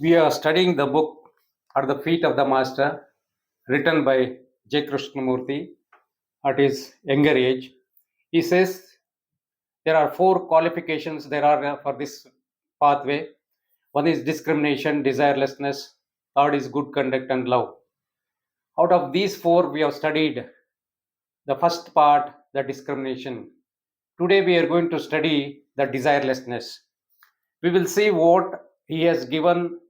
We are studying the book At the Feet of the Master, written by J. Krishnamurti at his younger age. He says there are four qualifications there are for this pathway. One is discrimination, desirelessness, third is good conduct, and love. Out of these four, we have studied the first part, the discrimination. Today, we are going to study the desirelessness. We will see what he has given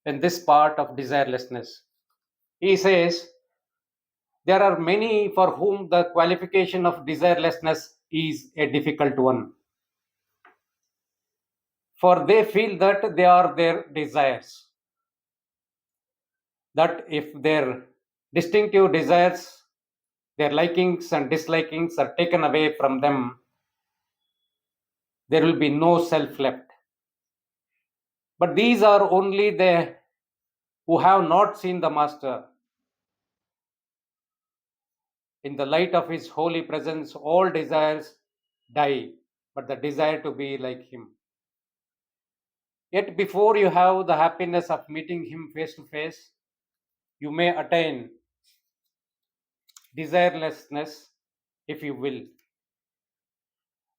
in this part of desirelessness. He says, there are many for whom the qualification of desirelessness is a difficult one, for they feel that they are their desires, that if their distinctive desires, their likings and dislikings are taken away from them, there will be no self left. But these are only they who have not seen the Master. In the light of his holy presence, all desires die, but the desire to be like him. Yet before you have the happiness of meeting him face to face, you may attain desirelessness if you will.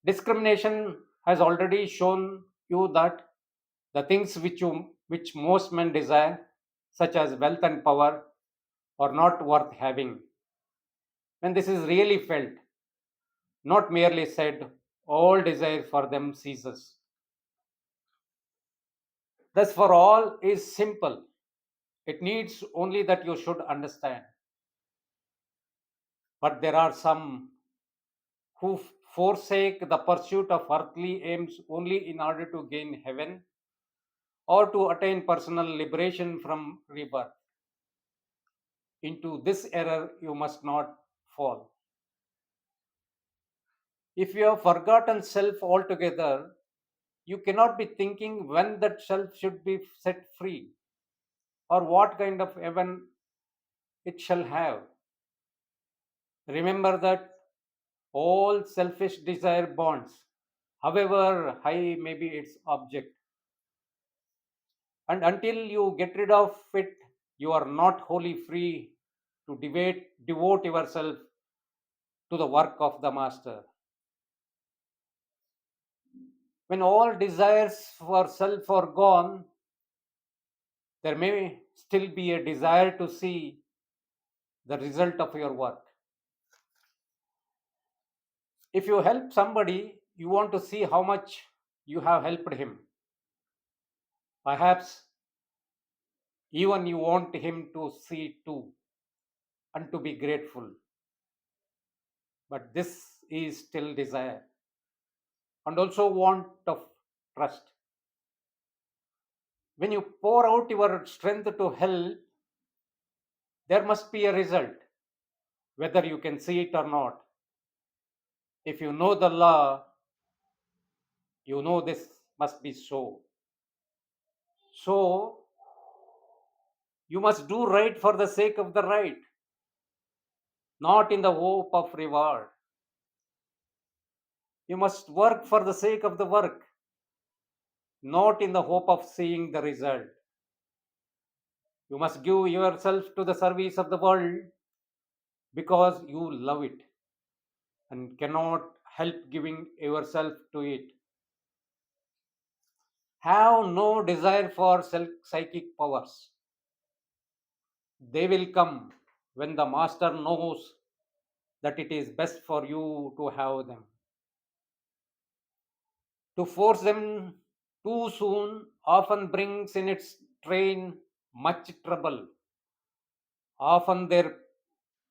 Discrimination has already shown you that the things which most men desire, such as wealth and power, are not worth having. When this is really felt, not merely said, all desire for them ceases. Thus, for all is simple. It needs only that you should understand. But there are some who forsake the pursuit of earthly aims only in order to gain heaven or to attain personal liberation from rebirth. Into this error you must not fall. If you have forgotten self altogether, you cannot be thinking when that self should be set free or what kind of heaven it shall have. Remember that all selfish desire bonds, however high may be its object, and until you get rid of it, you are not wholly free to devote yourself to the work of the Master. When all desires for self are gone, there may still be a desire to see the result of your work. If you help somebody, you want to see how much you have helped him. Perhaps even you want him to see too and to be grateful. But this is still desire and also want of trust. When you pour out your strength to help, there must be a result, whether you can see it or not. If you know the law, you know this must be so. So, you must do right for the sake of the right, not in the hope of reward. You must work for the sake of the work, not in the hope of seeing the result. You must give yourself to the service of the world because you love it and cannot help giving yourself to it. Have no desire for psychic powers. They will come when the Master knows that it is best for you to have them. To force them too soon often brings in its train much trouble. Often their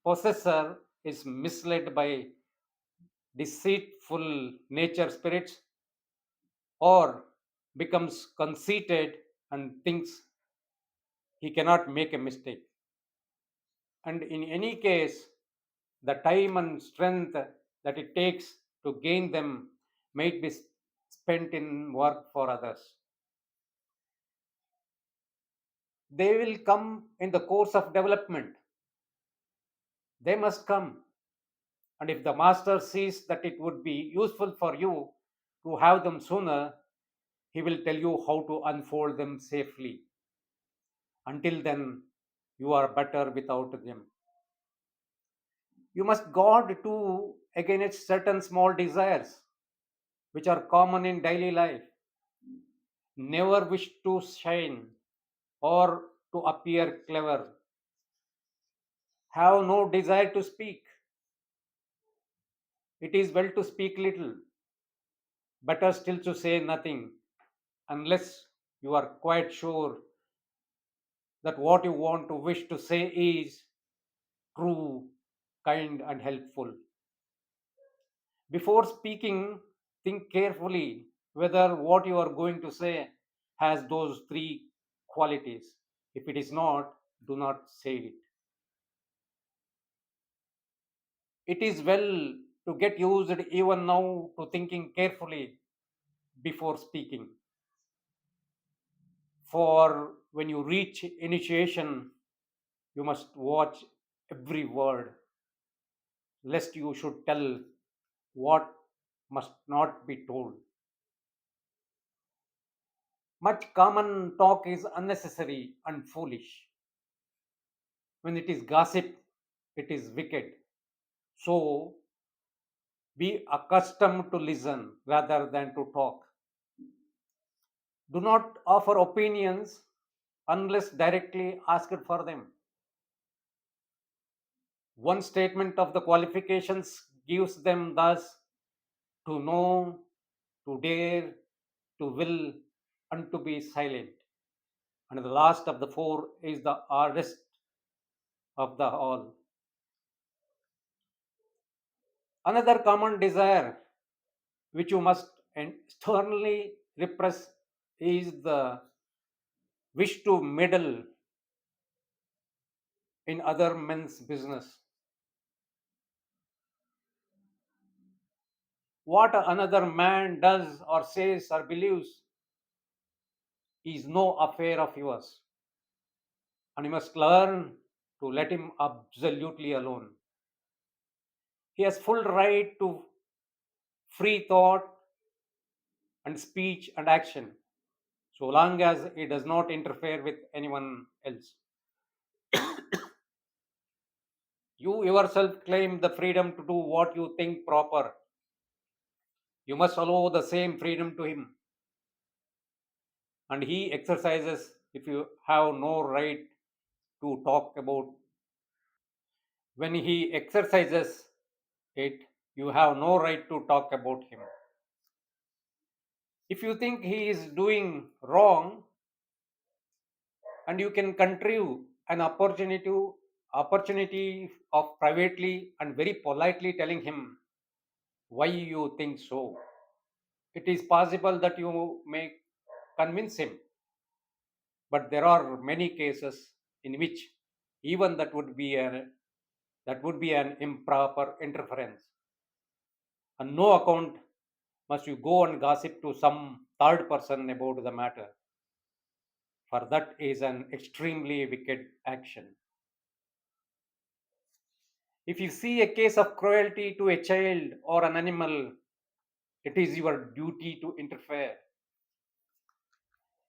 possessor is misled by deceitful nature spirits or becomes conceited and thinks he cannot make a mistake. And in any case, the time and strength that it takes to gain them might be spent in work for others. They will come in the course of development. They must come. And if the master sees that it would be useful for you to have them sooner, he will tell you how to unfold them safely. Until then, you are better without them. You must guard too against certain small desires which are common in daily life. Never wish to shine or to appear clever. Have no desire to speak. It is well to speak little, better still to say nothing, unless you are quite sure that what you want to wish to say is true, kind, and helpful. Before speaking, think carefully whether what you are going to say has those three qualities. If it is not, do not say it. It is well to get used even now to thinking carefully before speaking. For when you reach initiation, you must watch every word, lest you should tell what must not be told. Much common talk is unnecessary and foolish. When it is gossip, it is wicked. So be accustomed to listen rather than to talk. Do not offer opinions unless directly asked for them. One statement of the qualifications gives them thus to know, to dare, to will, and to be silent. And the last of the four is the hardest of the all. Another common desire which you must sternly repress is the wish to meddle in other men's business. What another man does or says or believes is no affair of yours, and you must learn to let him absolutely alone. He has full right to free thought and speech and action, so long as he does not interfere with anyone else. You yourself claim the freedom to do what you think proper. You must allow the same freedom to him, and he exercises if you have no right to talk about. When he exercises it, you have no right to talk about him. If you think he is doing wrong, and you can contrive an opportunity of privately and very politely telling him why you think so, it is possible that you may convince him. But there are many cases in which even that would be an improper interference. On no account must you go and gossip to some third person about the matter, for that is an extremely wicked action. If you see a case of cruelty to a child or an animal, it is your duty to interfere.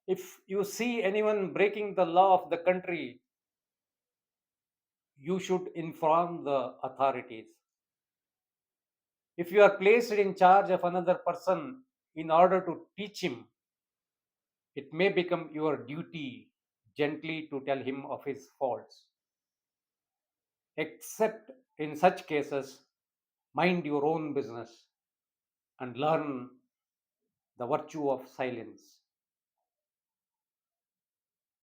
If you see anyone breaking the law of the country, you should inform the authorities. If you are placed in charge of another person in order to teach him, it may become your duty gently to tell him of his faults. Except in such cases, mind your own business and learn the virtue of silence.